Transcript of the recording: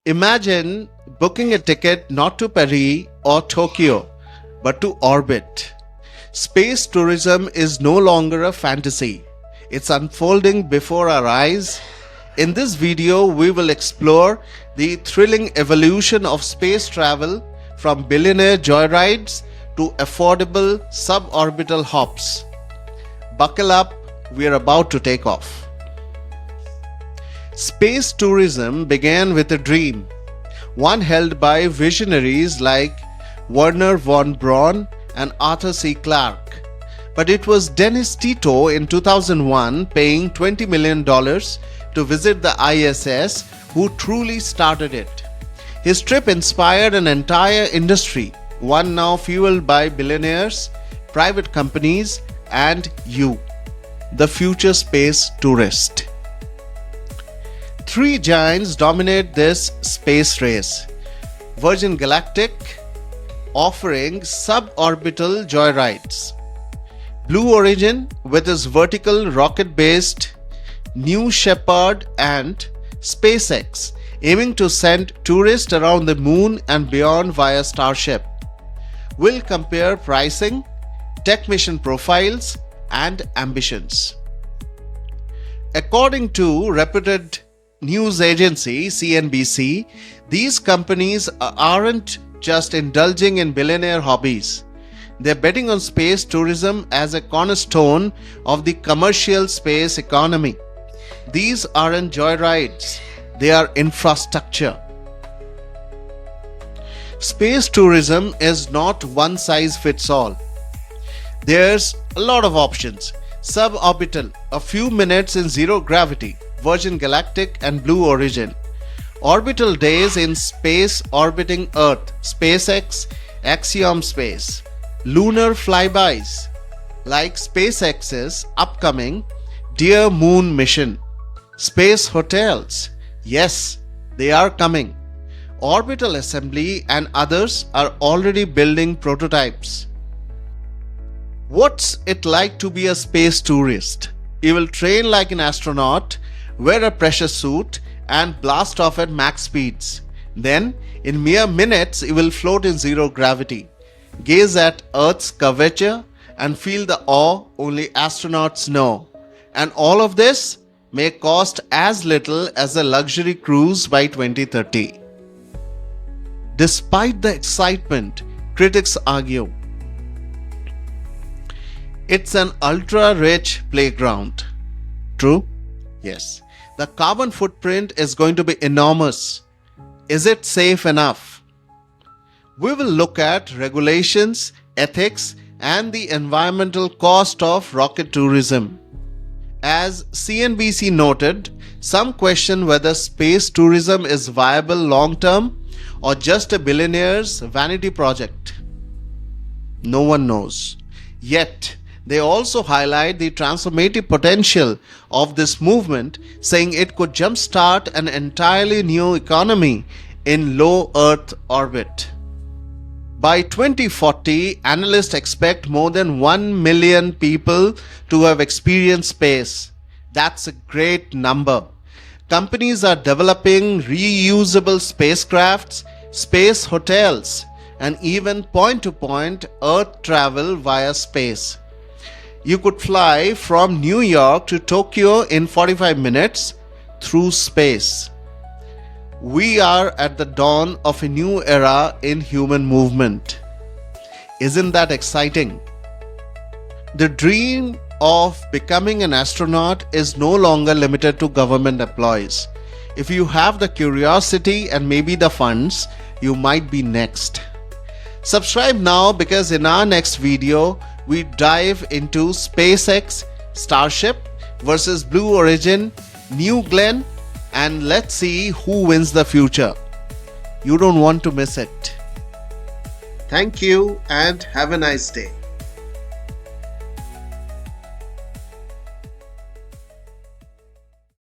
Imagine booking a ticket not to Paris or Tokyo, but to orbit. Space tourism is no longer a fantasy. It's unfolding before our eyes. In this video, we will explore the thrilling evolution of space travel from billionaire joyrides to affordable suborbital hops. Buckle up, we are about to take off. Space tourism began with a dream, one held by visionaries like Wernher von Braun and Arthur C. Clarke. But it was Dennis Tito in 2001 paying $20 million to visit the ISS who truly started it. His trip inspired an entire industry, one now fueled by billionaires, private companies, and you, the future space tourist. Three giants dominate this space race. Virgin Galactic, offering suborbital joyrides. Blue Origin, with its vertical rocket-based New Shepard, and SpaceX, aiming to send tourists around the moon and beyond via Starship. We'll compare pricing, tech mission profiles, and ambitions. According to reputed news agency CNBC, these companies aren't just indulging in billionaire hobbies. They're betting on space tourism as a cornerstone of the commercial space economy. These aren't joyrides, they are infrastructure. Space tourism is not one size fits all. There's a lot of options. Suborbital, a few minutes in zero gravity, Virgin Galactic and Blue Origin. Orbital days in space orbiting Earth, SpaceX, Axiom Space. Lunar flybys, like SpaceX's upcoming Dear Moon mission. Space hotels, yes, they are coming. Orbital assembly and others are already building prototypes. What's it like to be a space tourist? You will train like an astronaut, wear a pressure suit, and blast off at max speeds. Then, in mere minutes, you will float in zero gravity, gaze at Earth's curvature, and feel the awe only astronauts know. And all of this may cost as little as a luxury cruise by 2030. Despite the excitement, critics argue it's an ultra-rich playground. True? Yes. The carbon footprint is going to be enormous. Is it safe enough? We will look at regulations, ethics, and the environmental cost of rocket tourism. As CNBC noted, some question whether space tourism is viable long-term or just a billionaire's vanity project. No one knows. Yet, they also highlight the transformative potential of this movement, saying it could jumpstart an entirely new economy in low Earth orbit. By 2040, analysts expect more than 1 million people to have experienced space. That's a great number. Companies are developing reusable spacecrafts, space hotels, and even point-to-point Earth travel via space. You could fly from New York to Tokyo in 45 minutes through space. We are at the dawn of a new era in human movement. Isn't that exciting? The dream of becoming an astronaut is no longer limited to government employees. If you have the curiosity and maybe the funds, you might be next. Subscribe now, because in our next video, we dive into SpaceX, Starship versus Blue Origin, New Glenn, and let's see who wins the future. You don't want to miss it. Thank you and have a nice day.